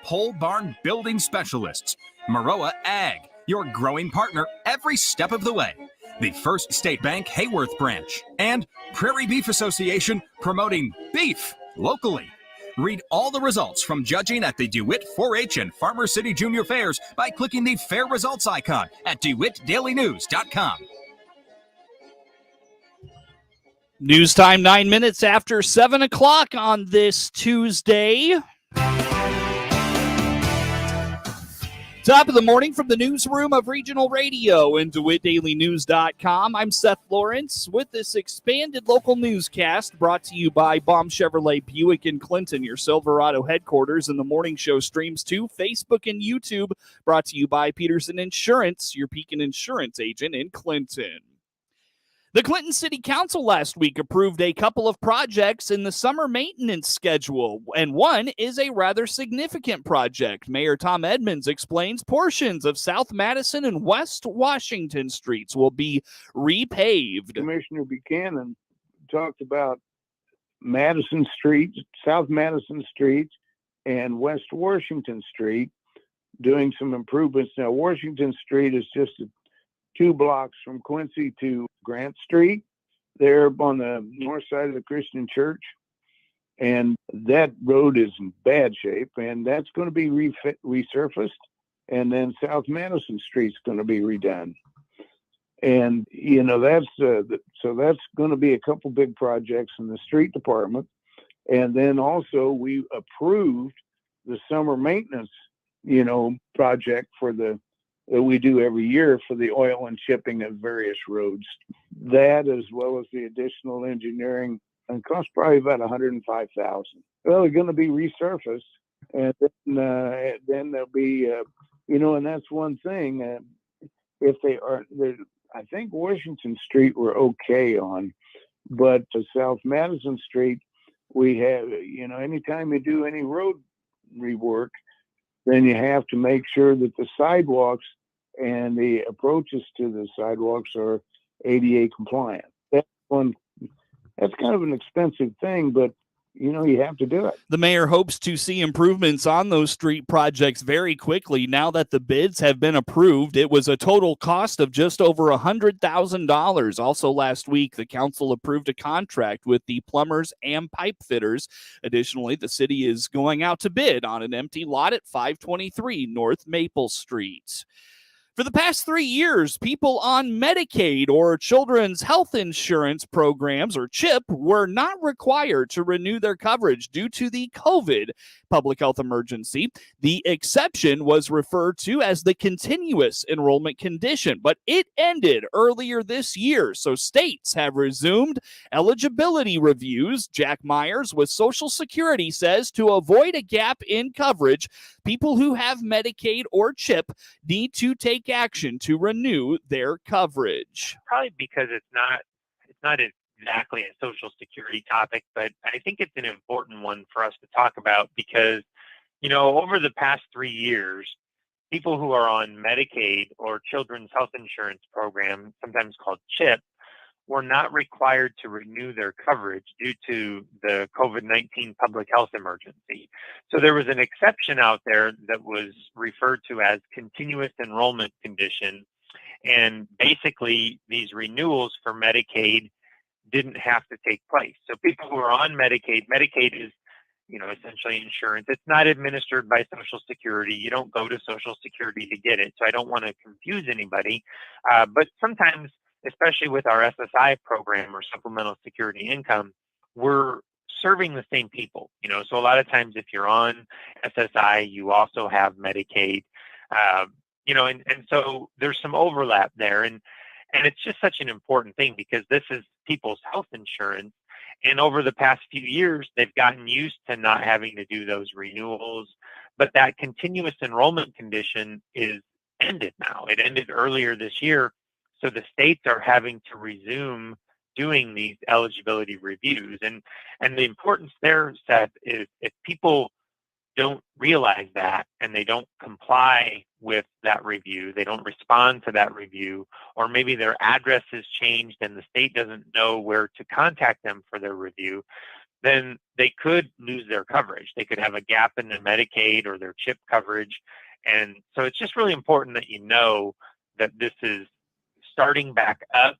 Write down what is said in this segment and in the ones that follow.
Pole Barn Building Specialists. Maroa Ag, your growing partner every step of the way. The First State Bank Hayworth branch. And Prairie Beef Association, promoting beef locally. Read all the results from judging at the DeWitt 4-H and Farmer City Junior Fairs by clicking the Fair Results icon at DeWittDailyNews.com. News time, 9 minutes after 7 o'clock on this Tuesday. Top of the morning from the newsroom of Regional Radio and DeWittDailyNews.com. I'm Seth Lawrence with this expanded local newscast brought to you by Baum Chevrolet Buick in Clinton, your Silverado headquarters, and the morning show streams to Facebook and YouTube, brought to you by Peterson Insurance, your Pekin Insurance agent in Clinton. The Clinton City Council last week approved a couple of projects in the summer maintenance schedule, and one is a rather significant project. Mayor Tom Edmonds explains portions of South Madison and West Washington streets will be repaved. Commissioner Buchanan talked about Madison Street, South Madison Street, and West Washington Street doing some improvements. Now, Washington Street is just 2 blocks from Quincy to Grant Street. They're on the north side of the Christian Church, and that road is in bad shape, and that's going to be resurfaced, and then South Madison Street's going to be redone. And, you know, that's going to be a couple big projects in the street department. And then also we approved the summer maintenance, project for that we do every year for the oil and chipping of various roads. That, as well as the additional engineering, and costs probably about $105,000. Well, they're going to be resurfaced, and then there'll be, and that's one thing. If they are, I think Washington Street we're okay on, but to South Madison Street, we have, anytime you do any road rework, then you have to make sure that the sidewalks and the approaches to the sidewalks are ADA compliant. That's kind of an expensive thing, but you have to do it. The mayor hopes to see improvements on those street projects very quickly now that the bids have been approved. It was a total cost of just over $100,000. Also last week, the council approved a contract with the plumbers and pipe fitters. Additionally, the city is going out to bid on an empty lot at 523 North Maple Street. For the past 3 years, people on Medicaid or Children's Health Insurance programs, or CHIP, were not required to renew their coverage due to the COVID public health emergency. The exception was referred to as the continuous enrollment condition, but it ended earlier this year, so states have resumed eligibility reviews. Jack Myers with Social Security says to avoid a gap in coverage, people who have Medicaid or CHIP need to take action to renew their coverage. Probably because it's not exactly a Social Security topic, but I think it's an important one for us to talk about because, over the past 3 years, people who are on Medicaid or Children's Health Insurance Program, sometimes called CHIP, were not required to renew their coverage due to the COVID-19 public health emergency. So there was an exception out there that was referred to as continuous enrollment condition. And basically, these renewals for Medicaid didn't have to take place. So people who are on Medicaid is, essentially insurance. It's not administered by Social Security. You don't go to Social Security to get it. So I don't want to confuse anybody. But sometimes, especially with our SSI program or supplemental security income, we're serving the same people. So a lot of times if you're on SSI, you also have Medicaid, and so there's some overlap there. And it's just such an important thing because this is people's health insurance. And over the past few years, they've gotten used to not having to do those renewals. But that continuous enrollment condition is ended now. It ended earlier this year. So the states are having to resume doing these eligibility reviews. And the importance there, Seth, is if people don't realize that and they don't comply with that review, they don't respond to that review, or maybe their address has changed and the state doesn't know where to contact them for their review, then they could lose their coverage. They could have a gap in their Medicaid or their CHIP coverage. And so it's just really important that you know that this is starting back up,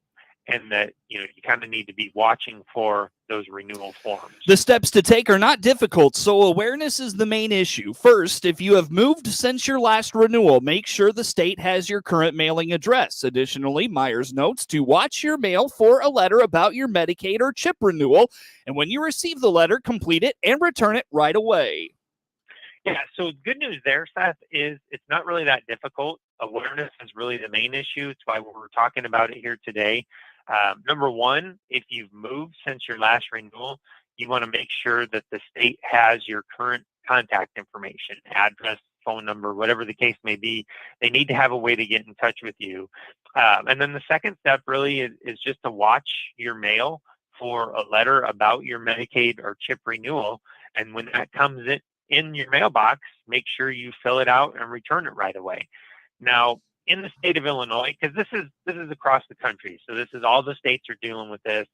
and that you kind of need to be watching for those renewal forms. The steps to take are not difficult, so awareness is the main issue. First, if you have moved since your last renewal, make sure the state has your current mailing address. Additionally, Myers notes to watch your mail for a letter about your Medicaid or CHIP renewal, and when you receive the letter, complete it and return it right away. Yeah, so good news there, Seth, is it's not really that difficult. Awareness is really the main issue. It's why we're talking about it here today. Number one, if you've moved since your last renewal, you want to make sure that the state has your current contact information, address, phone number, whatever the case may be. They need to have a way to get in touch with you. And then the second step really is just to watch your mail for a letter about your Medicaid or CHIP renewal. And when that comes in your mailbox, make sure you fill it out and return it right away. Now, in the state of Illinois, because this is across the country, so this is all the states are dealing with this.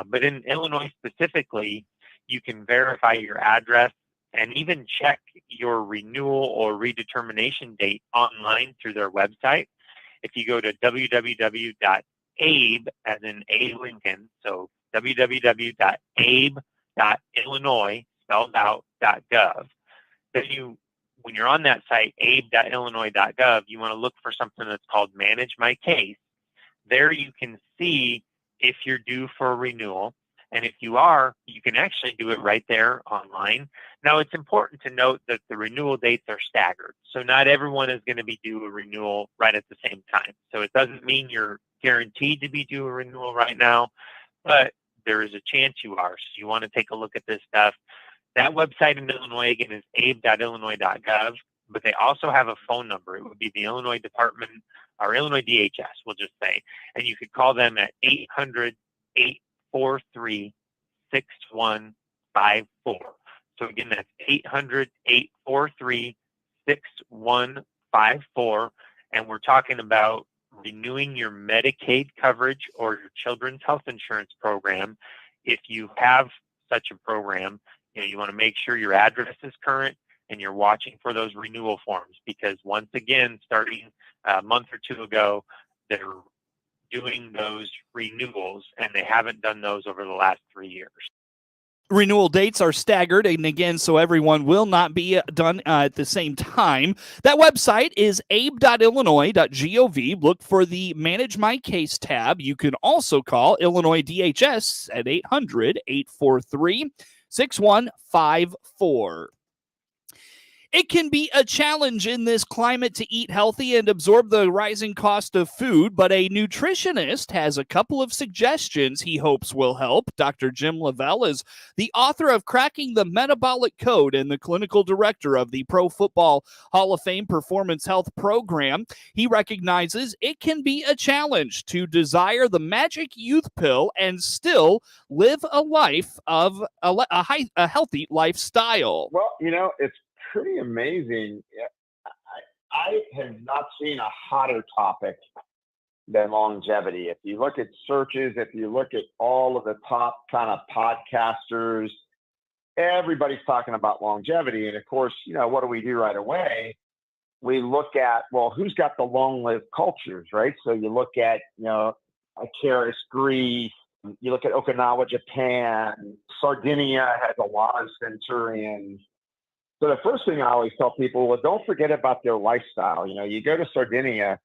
But in Illinois specifically, you can verify your address and even check your renewal or redetermination date online through their website. If you go to www.abe, as in A Lincoln, so www.abe.illinois, spelled out, .gov, then when you're on that site, abe.illinois.gov, you want to look for something that's called Manage My Case. There you can see if you're due for a renewal. And if you are, you can actually do it right there online. Now, it's important to note that the renewal dates are staggered. So not everyone is going to be due a renewal right at the same time. So it doesn't mean you're guaranteed to be due a renewal right now, but there is a chance you are. So you want to take a look at this stuff. That website in Illinois, again, is abe.illinois.gov, but they also have a phone number. It would be the Illinois Department, or Illinois DHS, we'll just say. And you could call them at 800-843-6154. So again, that's 800-843-6154. And we're talking about renewing your Medicaid coverage or your children's health insurance program. If you have such a program, you want to make sure your address is current and you're watching for those renewal forms, because once again, starting a month or two ago, they're doing those renewals and they haven't done those over the last 3 years. Renewal dates are staggered, and again, so everyone will not be done at the same time. That website is abe.illinois.gov. Look for the Manage My Case tab. You can also call Illinois DHS at 800-843-6154. It can be a challenge in this climate to eat healthy and absorb the rising cost of food, but a nutritionist has a couple of suggestions he hopes will help. Dr. Jim Lavelle is the author of Cracking the Metabolic Code and the clinical director of the Pro Football Hall of Fame Performance Health Program. He recognizes it can be a challenge to desire the magic youth pill and still live a life of a healthy lifestyle. Well, it's pretty amazing. I have not seen a hotter topic than longevity. If you look at searches, if you look at all of the top kind of podcasters, everybody's talking about longevity. And of course, what do we do right away? We look at, well, who's got the long-lived cultures, right? So you look at, Icarus, Greece. You look at Okinawa, Japan. Sardinia has a lot of centurions. So the first thing I always tell people, well, don't forget about their lifestyle. You go to Sardinia,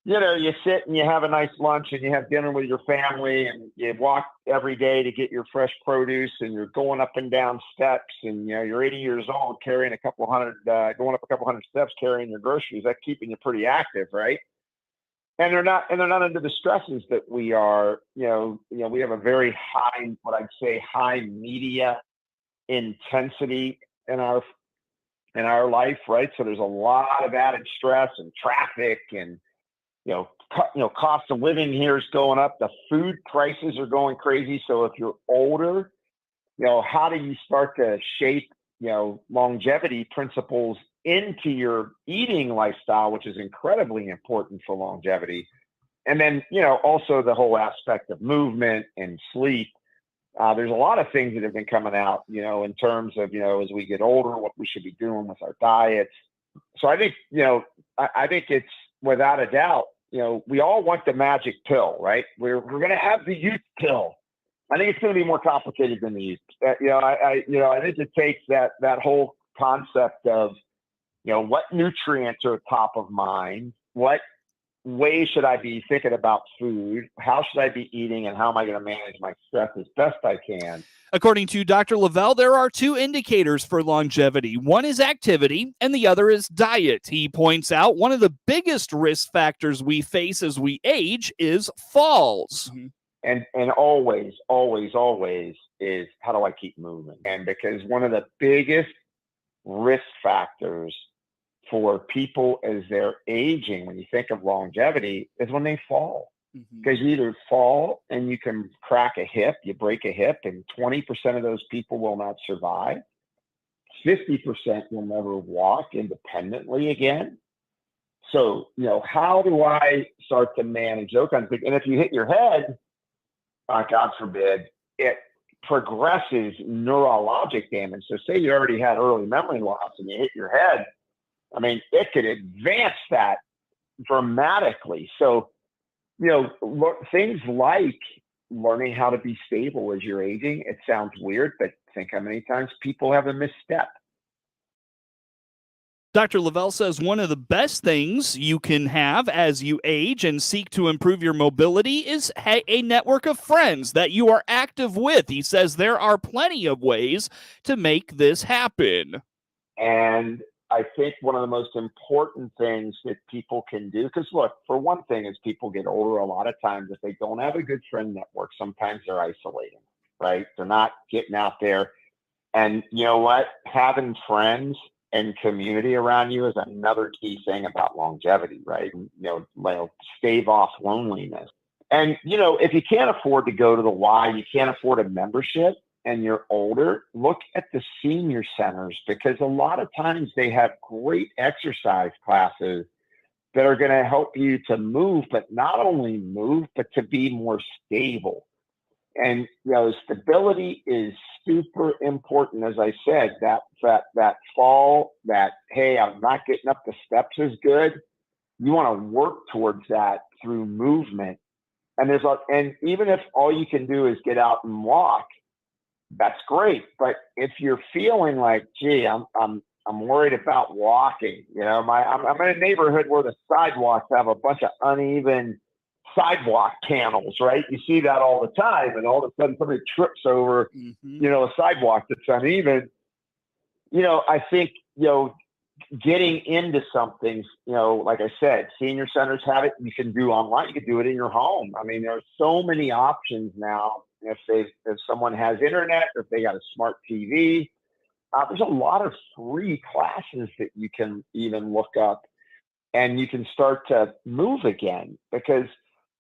you sit and you have a nice lunch and you have dinner with your family and you walk every day to get your fresh produce and you're going up and down steps and, you're 80 years old carrying going up a couple hundred steps carrying your groceries. That's keeping you pretty active, right? And they're not under the stresses that we are. We have a very high, what I'd say, high media intensity in our life, right? So there's a lot of added stress and traffic and cost of living here is going up. The food prices are going crazy. So if you're older, how do you start to shape longevity principles into your eating lifestyle, which is incredibly important for longevity? And then also the whole aspect of movement and sleep. There's a lot of things that have been coming out, in terms of, as we get older, what we should be doing with our diets. So I think, I think it's without a doubt, we all want the magic pill, right? We're going to have the youth pill. I think it's going to be more complicated than the youth. I think it takes that whole concept of, what nutrients are top of mind, what way should I be thinking about food, how should I be eating, and how am I going to manage my stress as best I can. According to Dr. Lavelle, there are two indicators for longevity. One is activity, and the other is diet. He points out one of the biggest risk factors we face as we age is falls. And always, always, always is, how do I keep moving? And because one of the biggest risk factors for people as they're aging, when you think of longevity, is when they fall. Because you either fall and you can crack a hip, you break a hip, and 20% of those people will not survive. 50% will never walk independently again. So, how do I start to manage those kinds of things? And if you hit your head, God forbid, it progresses neurologic damage. So say you already had early memory loss and you hit your head, it could advance that dramatically. So, things like learning how to be stable as you're aging, it sounds weird, but think how many times people have a misstep. Dr. Lavelle says one of the best things you can have as you age and seek to improve your mobility is a network of friends that you are active with. He says there are plenty of ways to make this happen. And I think one of the most important things that people can do, because look, for one thing, as people get older, a lot of times if they don't have a good friend network, sometimes they're isolating, right? They're not getting out there. And you know what? Having friends and community around you is another key thing about longevity, right? Stave off loneliness. And, if you can't afford to go to the WHOW, you can't afford a membership, and you're older, look at the senior centers, because a lot of times they have great exercise classes that are going to help you to move, but not only move, but to be more stable. And, stability is super important. As I said, that fall, hey, I'm not getting up the steps is good. You want to work towards that through movement. And and even if all you can do is get out and walk, that's great. But if you're feeling like, gee, I'm worried about walking, I'm in a neighborhood where the sidewalks have a bunch of uneven sidewalk panels, right? You see that all the time, and all of a sudden somebody trips over, a sidewalk that's uneven. I think, getting into something, like I said, senior centers have it. You can do online. You can do it in your home. There are so many options now. If someone has internet, or if they got a smart TV, there's a lot of free classes that you can even look up, and you can start to move again, because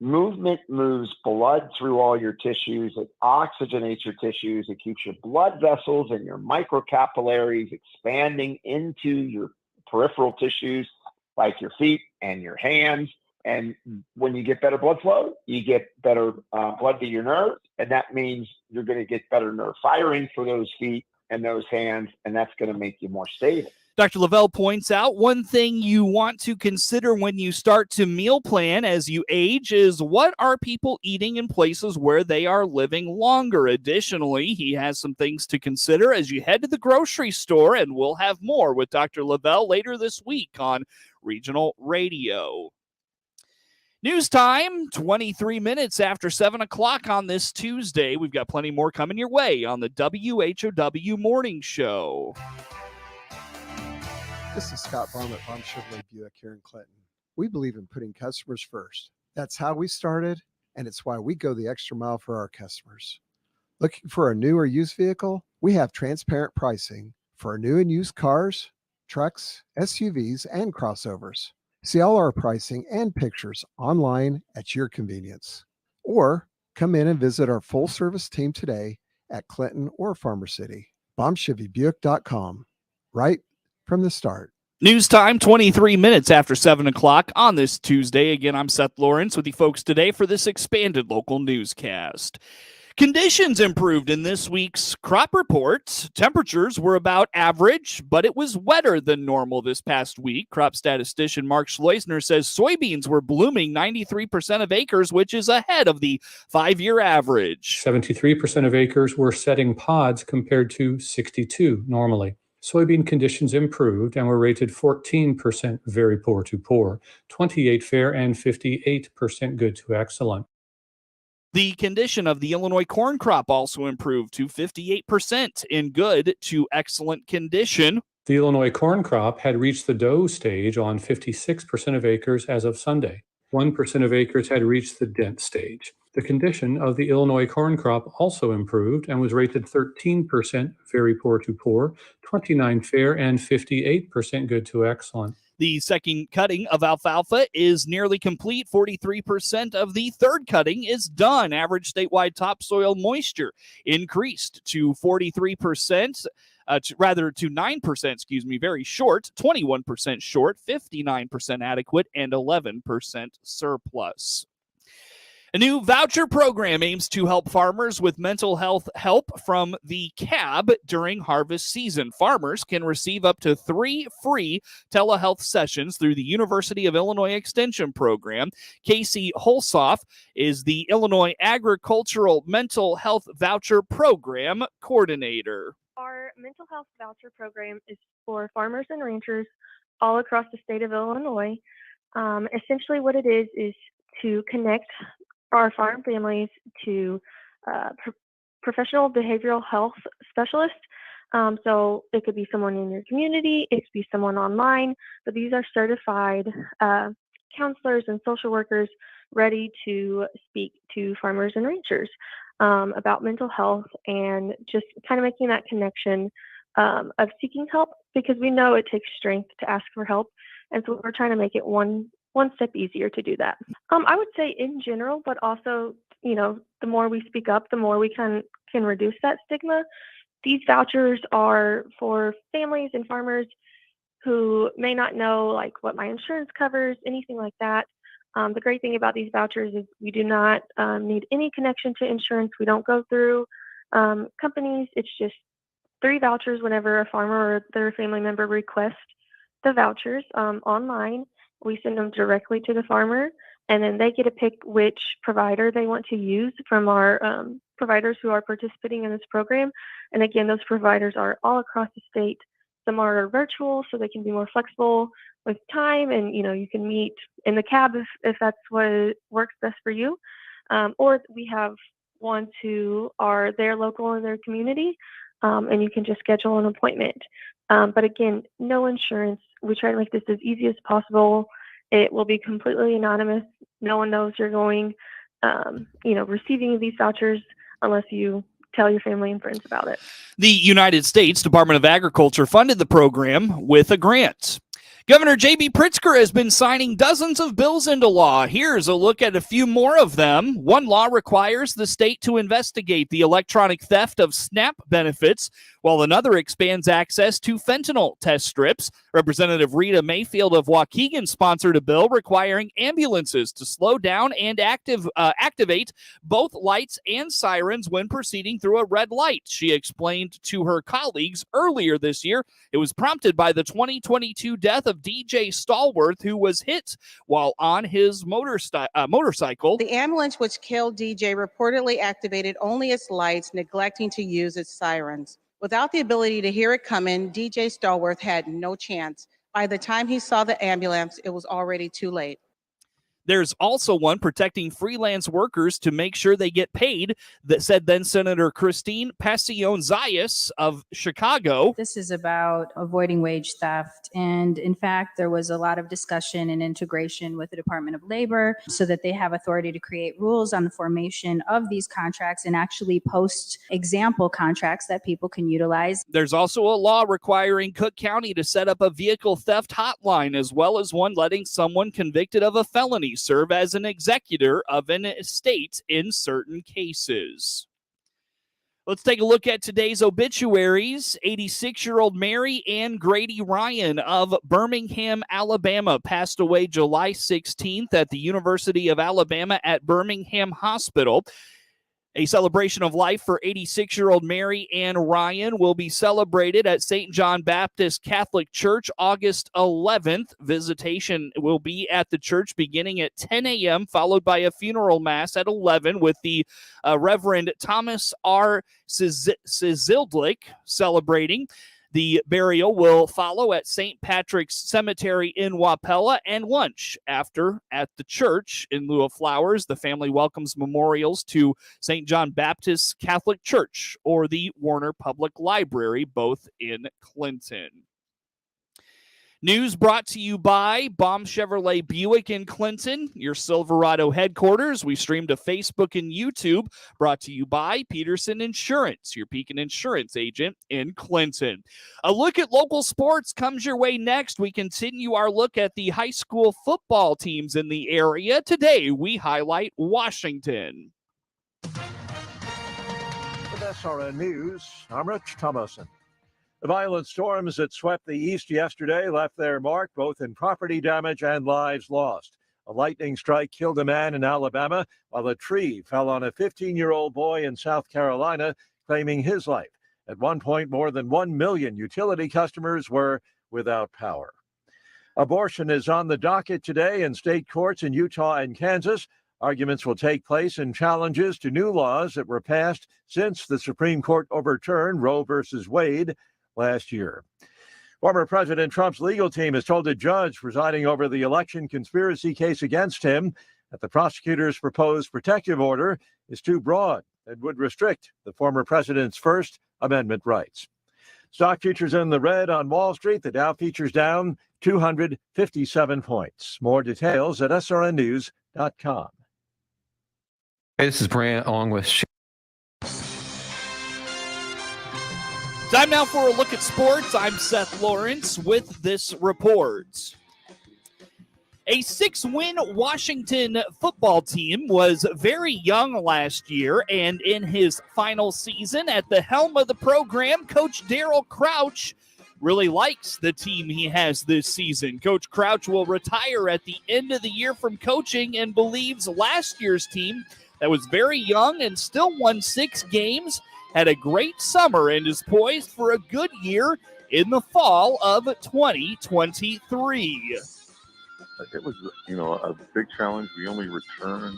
movement moves blood through all your tissues. It oxygenates your tissues. It keeps your blood vessels and your microcapillaries expanding into your peripheral tissues, like your feet and your hands. And when you get better blood flow, you get better blood to your nerves. And that means you're going to get better nerve firing for those feet and those hands. And that's going to make you more stable. Dr. Lavelle points out one thing you want to consider when you start to meal plan as you age is, what are people eating in places where they are living longer? Additionally, he has some things to consider as you head to the grocery store, and we'll have more with Dr. Lavelle later this week on Regional Radio. News time, 23 minutes after 7 o'clock on this Tuesday. We've got plenty more coming your way on the WHOW Morning Show. This is Scott Baum at Baum Chevrolet Buick here in Clinton. We believe in putting customers first. That's how we started, and it's why we go the extra mile for our customers. Looking for a new or used vehicle? We have transparent pricing for new and used cars, trucks, SUVs, and crossovers. See all our pricing and pictures online at your convenience. Or come in and visit our full-service team today at Clinton or Farmer City. BaumChevyBuick.com. Right from the start. News time, 23 minutes after 7 o'clock on this Tuesday. Again, I'm Seth Lawrence with you folks today for this expanded local newscast. Conditions improved in this week's crop report. Temperatures were about average, but it was wetter than normal this past week. Crop statistician Mark Schleusner says soybeans were blooming 93% of acres, which is ahead of the 5-year average. 73% of acres were setting pods compared to 62 normally. Soybean conditions improved and were rated 14% very poor to poor, 28 fair, and 58% good to excellent. The condition of the Illinois corn crop also improved to 58% in good to excellent condition. The Illinois corn crop had reached the dough stage on 56% of acres as of Sunday. 1% of acres had reached the dent stage. The condition of the Illinois corn crop also improved and was rated 13% very poor to poor, 29 fair, and 58% good to excellent. The second cutting of alfalfa is nearly complete. 43% of the third cutting is done. Average statewide topsoil moisture increased to 43%. To 9%, very short, 21% short, 59% adequate, and 11% surplus. A new voucher program aims to help farmers with mental health help from the CAB during harvest season. Farmers can receive up to 3 free telehealth sessions through the University of Illinois Extension Program. Casey Holsoff is the Illinois Agricultural Mental Health Voucher Program Coordinator. Our mental health voucher program is for farmers and ranchers all across the state of Illinois. Essentially what it is to connect our farm families to professional behavioral health specialists. So it could be someone in your community, it could be someone online, but these are certified counselors and social workers ready to speak to farmers and ranchers about mental health and just kind of making that connection of seeking help, because we know it takes strength to ask for help. And so we're trying to make it one step easier to do that. I would say in general, but also, the more we speak up, the more we can reduce that stigma. These vouchers are for families and farmers who may not know like what my insurance covers, anything like that. The great thing about these vouchers is we do not need any connection to insurance. We don't go through companies. It's just 3 vouchers whenever a farmer or their family member requests the vouchers online. We send them directly to the farmer, and then they get to pick which provider they want to use from our providers who are participating in this program. And again, those providers are all across the state. Some are virtual, so they can be more flexible with time, and you can meet in the cab if that's what works best for you. Or we have ones who are there local in their community, and you can just schedule an appointment. But again, no insurance. We try to make this as easy as possible. It will be completely anonymous. No one knows you're going, receiving these vouchers unless you tell your family and friends about it. The United States Department of Agriculture funded the program with a grant. Governor J.B. Pritzker has been signing dozens of bills into law. Here's a look at a few more of them. One law requires the state to investigate the electronic theft of SNAP benefits, while another expands access to fentanyl test strips. Representative Rita Mayfield of Waukegan sponsored a bill requiring ambulances to slow down and activate both lights and sirens when proceeding through a red light. She explained to her colleagues earlier this year it was prompted by the 2022 death of DJ Stallworth, who was hit while on his motorcycle. The ambulance which killed DJ reportedly activated only its lights, neglecting to use its sirens. Without the ability to hear it coming, DJ Stallworth had no chance. By the time he saw the ambulance, it was already too late. There's also one protecting freelance workers to make sure they get paid, that said then Senator Christine Passion-Zayas of Chicago. This is about avoiding wage theft. And in fact, there was a lot of discussion and integration with the Department of Labor so that they have authority to create rules on the formation of these contracts and actually post example contracts that people can utilize. There's also a law requiring Cook County to set up a vehicle theft hotline, as well as one letting someone convicted of a felony serve as an executor of an estate in certain cases. Let's take a look at today's obituaries. 86-year-old Mary Ann Grady Ryan of Birmingham, Alabama, passed away July 16th at the University of Alabama at Birmingham Hospital. A celebration of life for 86-year-old Mary Ann Ryan will be celebrated at St. John Baptist Catholic Church August 11th. Visitation will be at the church beginning at 10 a.m., followed by a funeral mass at 11 with the Reverend Thomas R. Sizildlik celebrating. The burial will follow at St. Patrick's Cemetery in Wapella, and lunch after at the church. In lieu of flowers, the family welcomes memorials to St. John Baptist Catholic Church or the Warner Public Library, both in Clinton. News brought to you by Baum Chevrolet Buick in Clinton, your Silverado headquarters. We stream to Facebook and YouTube. Brought to you by Peterson Insurance, your Pekin Insurance agent in Clinton. A look at local sports comes your way next. We continue our look at the high school football teams in the area. Today, we highlight Washington. With SRN News, I'm Rich Thomason. The violent storms that swept the east yesterday left their mark both in property damage and lives lost. A lightning strike killed a man in Alabama, while a tree fell on a 15-year-old boy in South Carolina, claiming his life. At one point, more than 1 million utility customers were without power. Abortion is on the docket today in state courts in Utah and Kansas. Arguments will take place in challenges to new laws that were passed since the Supreme Court overturned Roe versus Wade last year. Former President Trump's legal team has told a judge presiding over the election conspiracy case against him that the prosecutor's proposed protective order is too broad and would restrict the former president's First Amendment rights. Stock futures in the red on Wall Street. The Dow futures down 257 points. More details at srnnews.com. Hey, this is Brant along with Time now for a look at sports. I'm Seth Lawrence with this report. A 6-win Washington football team was very young last year, and in his final season at the helm of the program, Coach Daryl Crouch really likes the team he has this season. Coach Crouch will retire at the end of the year from coaching and believes last year's team that was very young and still won 6 games had a great summer and is poised for a good year in the fall of 2023. It was, a big challenge. We only returned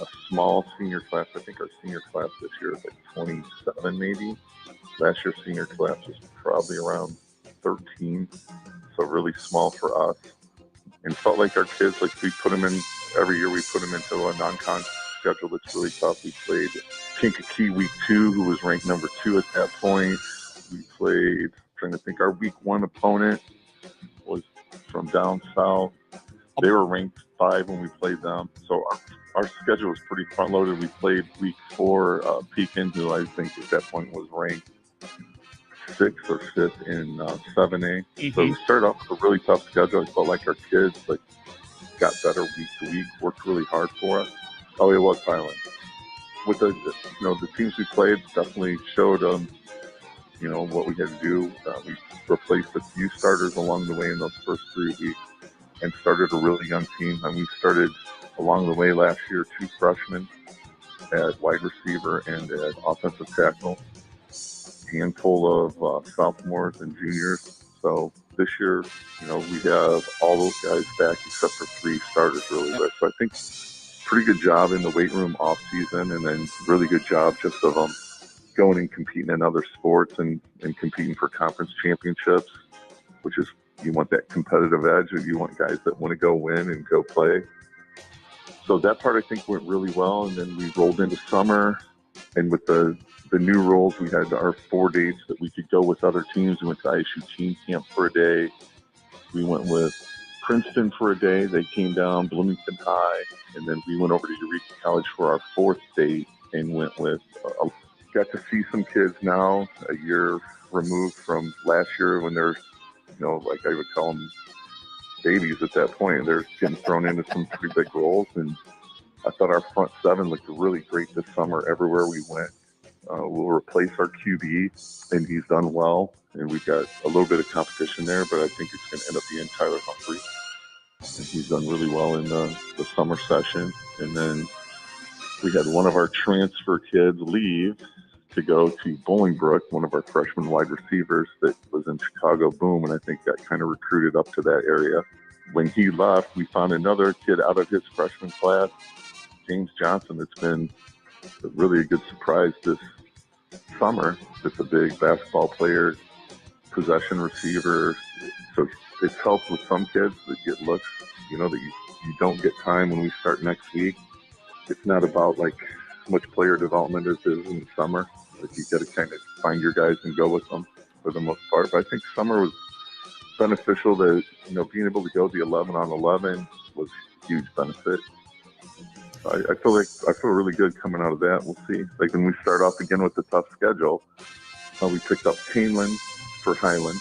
a small senior class. I think our senior class this year is like 27 maybe. Last year's senior class was probably around 13, so really small for us. And felt like our kids, like we put them in, every year we put them into a non-con schedule that's really tough. We played Kankakee week 2, who was ranked number 2 at that point. We played, trying to think, our week 1 opponent was from down south. They were ranked 5 when we played them. So our schedule was pretty front loaded. We played week 4 Pekin, who I think at that point was ranked 6th or 5th in 7A. Mm-hmm. So we started off with a really tough schedule. I felt like our kids got better week to week, worked really hard for us. Oh, it was violent. With the teams we played, definitely showed what we had to do. We replaced a few starters along the way in those first 3 weeks and started a really young team. And we started along the way last year 2 freshmen at wide receiver and at offensive tackle, a handful of sophomores and juniors. So this year, we have all those guys back except for 3 starters really. So I think pretty good job in the weight room off season, and then really good job just of them going and competing in other sports and competing for conference championships, which is, you want that competitive edge, or you want guys that want to go win and go play. So that part I think went really well. And then we rolled into summer, and with the new rules, we had our 4 dates that we could go with other teams. We went to ISU team camp for a day. We went with Princeton for a day. They came down, Bloomington High, and then we went over to Eureka College for our 4th date and went with, got to see some kids now, a year removed from last year when they're, like I would call them babies at that point. They're getting thrown into some pretty big roles, and I thought our front 7 looked really great this summer everywhere we went. We'll replace our QB, and he's done well, and we've got a little bit of competition there, but I think it's going to end up being Tyler Humphrey. And he's done really well in the summer session. And then we had one of our transfer kids leave to go to Bolingbrook, one of our freshman wide receivers that was in Chicago Boom, and I think got kind of recruited up to that area. When he left, we found another kid out of his freshman class, James Johnson, that's been really a good surprise this summer. It's a big basketball player, possession receiver. So it's helped with some kids that get looks, that you don't get time when we start next week. It's not about like much player development as it is in the summer. Like you got to kind of find your guys and go with them for the most part. But I think summer was beneficial. That being able to go the 11-on-11 was a huge benefit. I feel really good coming out of that. We'll see. Like when we start off again with the tough schedule, we picked up Canelan for Highland.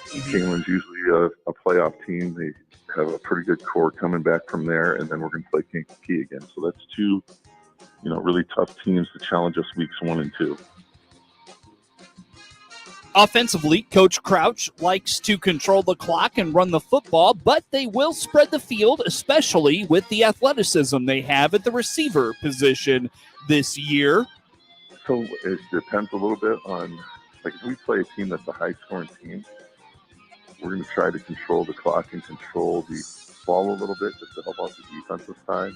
Canelan's usually a playoff team. They have a pretty good core coming back from there, and then we're going to play Kankakee again. So that's two, really tough teams to challenge us weeks 1 and 2. Offensively, Coach Crouch likes to control the clock and run the football, but they will spread the field, especially with the athleticism they have at the receiver position this year. So it depends a little bit on, like if we play a team that's a high-scoring team, we're going to try to control the clock and control the ball a little bit just to help out the defensive side.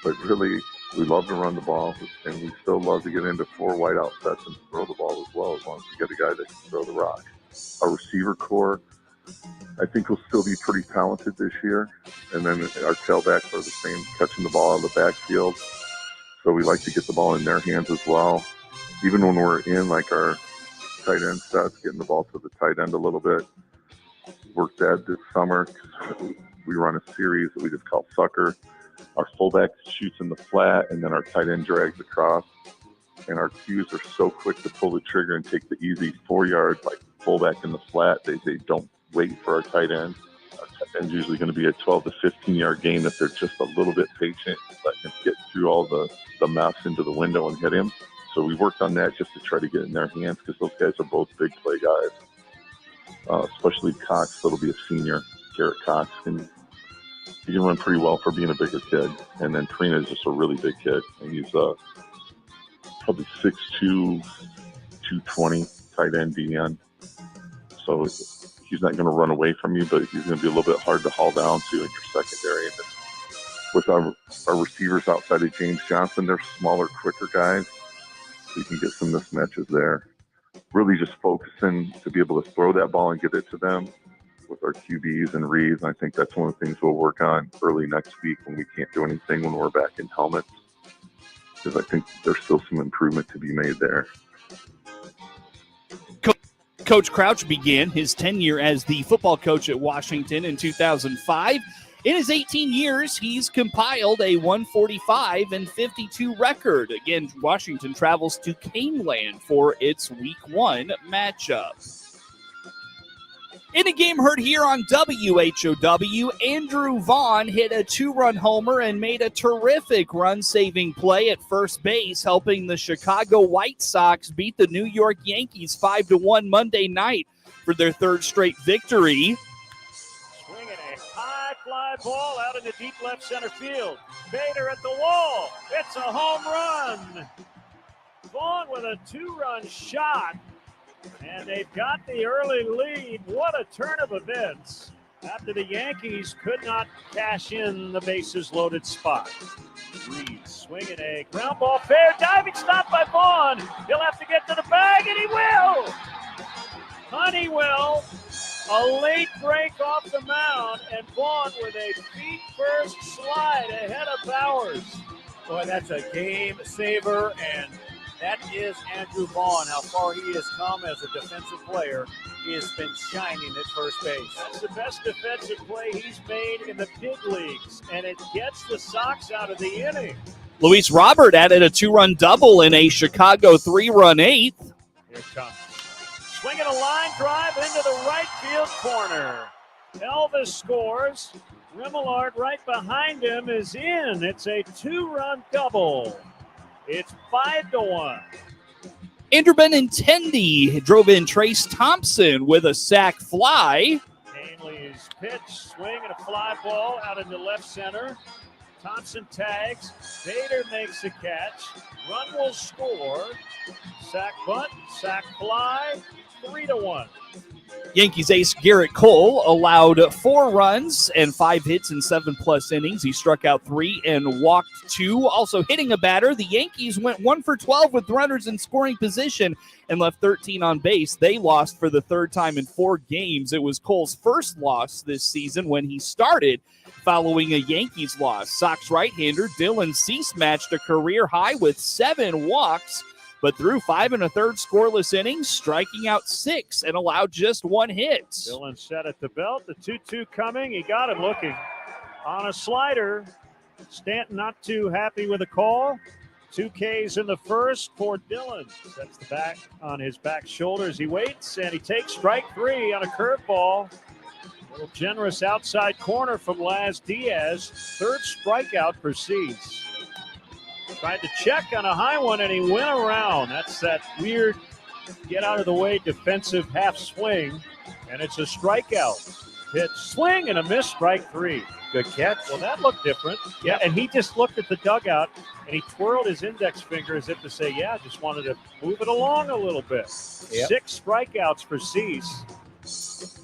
But really, we love to run the ball, and we still love to get into 4 wide out sets and throw the ball as well, as long as we get a guy that can throw the rock. Our receiver core, I think, will still be pretty talented this year. And then our tailbacks are the same, catching the ball out of the backfield. So we like to get the ball in their hands as well. Even when we're in like our tight end sets, getting the ball to the tight end a little bit. Worked that this summer. We run a series that we just call Sucker. Our fullback shoots in the flat, and then our tight end drags across. And our Qs are so quick to pull the trigger and take the easy 4-yard, like fullback in the flat. They don't wait for our tight end. Our tight end's usually going to be a 12 to 15-yard gain if they're just a little bit patient, let him get through all the mess into the window and hit him. So we worked on that just to try to get in their hands because those guys are both big play guys, especially Cox. That'll be a senior, Garrett Cox. And he can run pretty well for being a bigger kid. And then Trina is just a really big kid. And he's probably 6'2", 220 tight end DN. So he's not going to run away from you, but he's going to be a little bit hard to haul down to in your secondary. And with our receivers outside of James Johnson, they're smaller, quicker guys. So you can get some mismatches there. Really just focusing to be able to throw that ball and get it to them with our QBs and reads. And I think that's one of the things we'll work on early next week when we can't do anything when we're back in helmets. Because I think there's still some improvement to be made there. Coach Crouch began his tenure as the football coach at Washington in 2005. In his 18 years, he's compiled a 145-52 record. Again, Washington travels to Caneland for its Week 1 matchup. In a game heard here on WHOW, Andrew Vaughn hit a 2-run homer and made a terrific run-saving play at first base, helping the Chicago White Sox beat the New York Yankees 5-1 Monday night for their 3rd straight victory. Swinging a high fly ball out into deep left center field. Bader at the wall. It's a home run. Vaughn with a 2-run shot. And they've got the early lead. What a turn of events after the Yankees could not cash in the bases loaded spot. Reed swinging a ground ball, fair diving stop by Vaughn. He'll have to get to the bag, and he will. Honeywell, a late break off the mound, and Vaughn with a feet-first slide ahead of Bowers. Boy, that's a game saver, and that is Andrew Vaughn, how far he has come as a defensive player. He has been shining at first base. That's the best defensive play he's made in the big leagues, and it gets the Sox out of the inning. Luis Robert added a 2-run double in a Chicago 3-run 8th. Here it comes. Swinging a line drive into the right field corner. Elvis scores. Remillard right behind him is in. It's a 2-run double. It's 5-1. Andrew Benintendi drove in Trace Thompson with a sac fly. Ainley's pitch, swing and a fly ball out into left center. Thompson tags. Bader makes the catch. Run will score. Sack bunt, sack fly, 3-1. Yankees ace Garrett Cole allowed 4 runs and 5 hits in 7+ innings. He struck out 3 and walked 2. Also hitting a batter, the Yankees went 1 for 12 with runners in scoring position and left 13 on base. They lost for the 3rd time in 4 games. It was Cole's first loss this season when he started following a Yankees loss. Sox right-hander Dylan Cease matched a career high with 7 walks, but threw 5 1/3 scoreless innings, striking out 6 and allowed just 1 hit. Dylan set at the belt. The 2-2 coming. He got him looking on a slider. Stanton not too happy with the call. 2 Ks in the first for Dylan. Sets the bat on his back shoulders. He waits, and he takes strike 3 on a curveball. A little generous outside corner from Laz Diaz. 3rd strikeout for Cease. Tried to check on a high one, and he went around. That's that weird get-out-of-the-way defensive half swing, and it's a strikeout. Pitch, swing, and a miss, strike 3. Good catch. Well, that looked different. Yeah, and he just looked at the dugout, and he twirled his index finger as if to say, yeah, just wanted to move it along a little bit. 6 strikeouts for Cease.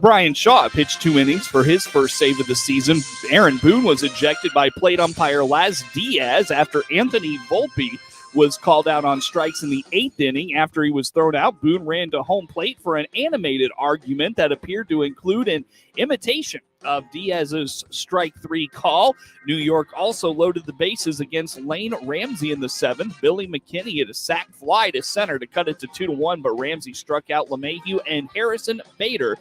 Brian Shaw pitched 2 innings for his first save of the season. Aaron Boone was ejected by plate umpire Laz Diaz after Anthony Volpe was called out on strikes in the 8th inning. After he was thrown out, Boone ran to home plate for an animated argument that appeared to include an imitation of Diaz's strike 3 call. New York also loaded the bases against Lane Ramsey in the 7th. Billy McKinney hit a sac fly to center to cut it to 2-1, but Ramsey struck out LeMahieu and Harrison Bader.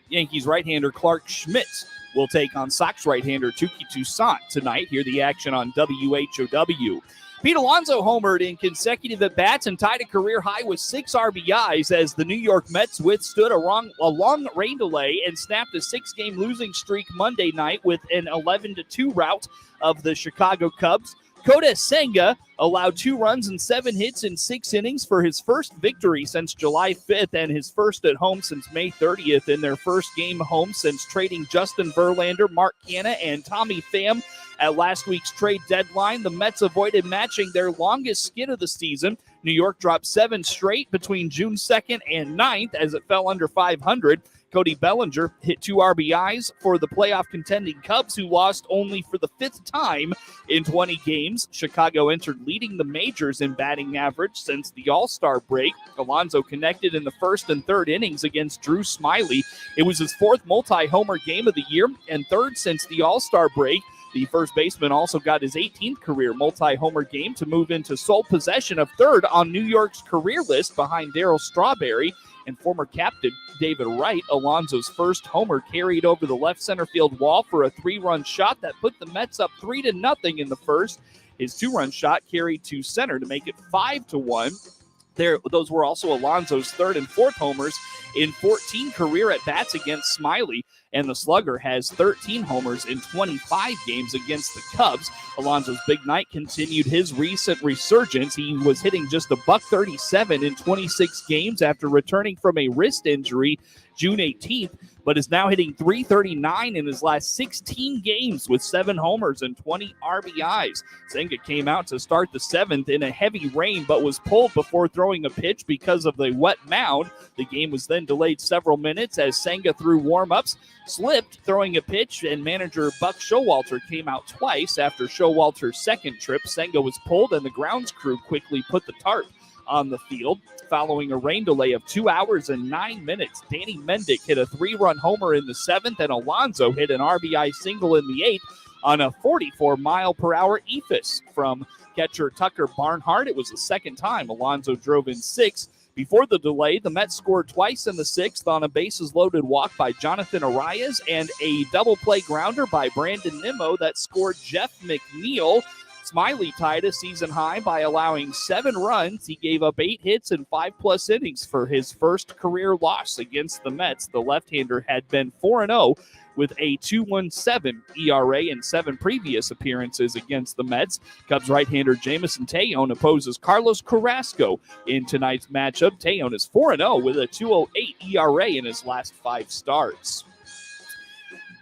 Yankees right-hander Clark Schmitz will take on Sox right-hander Touki Toussaint tonight. Hear the action on WHOW. Pete Alonso homered in consecutive at-bats and tied a career high with 6 RBIs as the New York Mets withstood a long rain delay and snapped a 6-game losing streak Monday night with an 11-2 rout of the Chicago Cubs. Kota Senga allowed 2 runs and 7 hits in 6 innings for his first victory since July 5th and his first at home since May 30th in their first game home since trading Justin Verlander, Mark Canha, and Tommy Pham at last week's trade deadline. The Mets avoided matching their longest skid of the season. New York dropped 7 straight between June 2nd and 9th as it fell under 500. Cody Bellinger hit 2 RBIs for the playoff contending Cubs, who lost only for the 5th time in 20 games. Chicago entered leading the majors in batting average since the All-Star break. Alonso connected in the 1st and 3rd innings against Drew Smyly. It was his 4th multi-homer game of the year and 3rd since the All-Star break. The first baseman also got his 18th career multi-homer game to move into sole possession of 3rd on New York's career list behind Darryl Strawberry and former captain David Wright. Alonso's first homer carried over the left center field wall for a 3-run shot that put the Mets up 3-0 in the first. His 2-run shot carried to center to make it 5-1. Those were also Alonso's 3rd and 4th homers in 14 career at-bats against Smyly, and the slugger has 13 homers in 25 games against the Cubs. Alonso's big night continued his recent resurgence. He was hitting just $137 in 26 games after returning from a wrist injury June 18th, but is now hitting .339 in his last 16 games with 7 homers and 20 RBIs. Senga came out to start the 7th in a heavy rain, but was pulled before throwing a pitch because of the wet mound. The game was then delayed several minutes as Senga threw warm-ups, slipped throwing a pitch, and manager Buck Showalter came out twice. After Showalter's second trip, Senga was pulled, and the grounds crew quickly put the tarp on the field. Following a rain delay of 2 hours and 9 minutes, Danny Mendick hit a 3-run homer in the 7th, and Alonso hit an RBI single in the 8th on a 44-mile-per-hour eephus from catcher Tucker Barnhart. It was the second time Alonso drove in 6. Before the delay, the Mets scored twice in the 6th on a bases-loaded walk by Jonathan Arias and a double-play grounder by Brandon Nimmo that scored Jeff McNeil. Smyly tied a season high by allowing 7 runs. He gave up 8 hits and 5+ innings for his first career loss against the Mets. The left-hander had been 4-0 with a 2.17 ERA in 7 previous appearances against the Mets. Cubs right-hander Jameson Taillon opposes Carlos Carrasco in tonight's matchup. Taillon is 4-0 with a 2.08 ERA in his last 5 starts.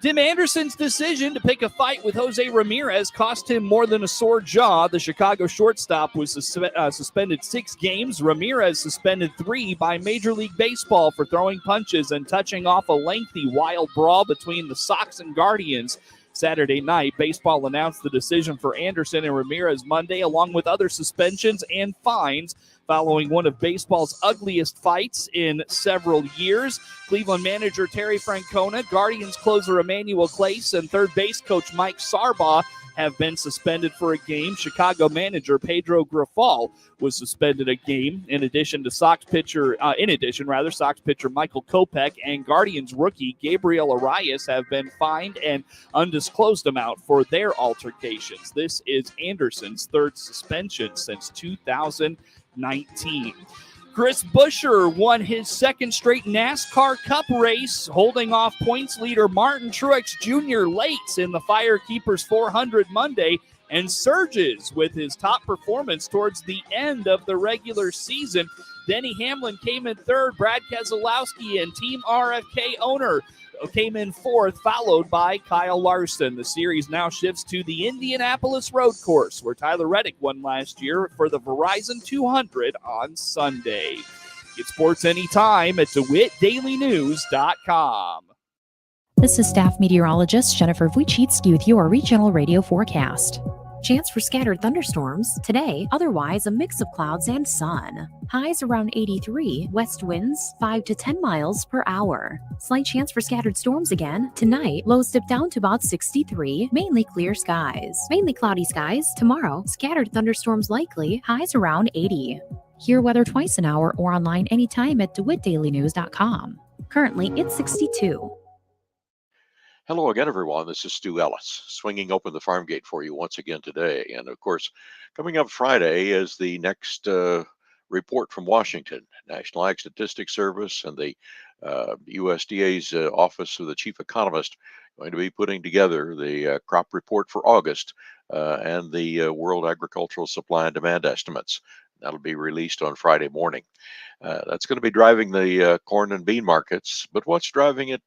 Tim Anderson's decision to pick a fight with Jose Ramirez cost him more than a sore jaw. The Chicago shortstop was suspended 6 games. Ramirez suspended 3 by Major League Baseball for throwing punches and touching off a lengthy wild brawl between the Sox and Guardians Saturday night. Baseball announced the decision for Anderson and Ramirez Monday, along with other suspensions and fines following one of baseball's ugliest fights in several years. Cleveland manager Terry Francona, Guardians closer Emmanuel Clace, and third base coach Mike Sarbaugh have been suspended for a game. Chicago manager Pedro Grifol was suspended a game. In addition, Sox pitcher Michael Kopech and Guardians rookie Gabriel Arias have been fined an undisclosed amount for their altercations. This is Anderson's third suspension since 2019. Chris Buescher won his second straight NASCAR Cup race, holding off points leader Martin Truex Jr. late in the Firekeepers 400 Monday, and surges with his top performance towards the end of the regular season. Denny Hamlin came in third. Brad Keselowski and Team RFK owner came in fourth, followed by Kyle Larson. The series now shifts to the Indianapolis Road Course, where Tyler Reddick won last year for the Verizon 200 on Sunday. Get sports anytime at DeWittDailyNews.com. This is staff meteorologist Jennifer Wojcicki with your regional radio forecast. Chance for scattered thunderstorms today, otherwise a mix of clouds and sun. Highs around 83, west winds 5 to 10 miles per hour. Slight chance for scattered storms again tonight, lows dip down to about 63, mainly clear skies. Mainly cloudy skies tomorrow, scattered thunderstorms likely, highs around 80. Hear weather twice an hour or online anytime at DeWittDailyNews.com. Currently, it's 62. Hello again, everyone. This is Stu Ellis, swinging open the farm gate for you once again today. And of course, coming up Friday is the next report from Washington, National Ag Statistics Service, and the USDA's Office of the Chief Economist going to be putting together the crop report for August and the World Agricultural Supply and Demand estimates. That'll be released on Friday morning. That's going to be driving the corn and bean markets. But what's driving it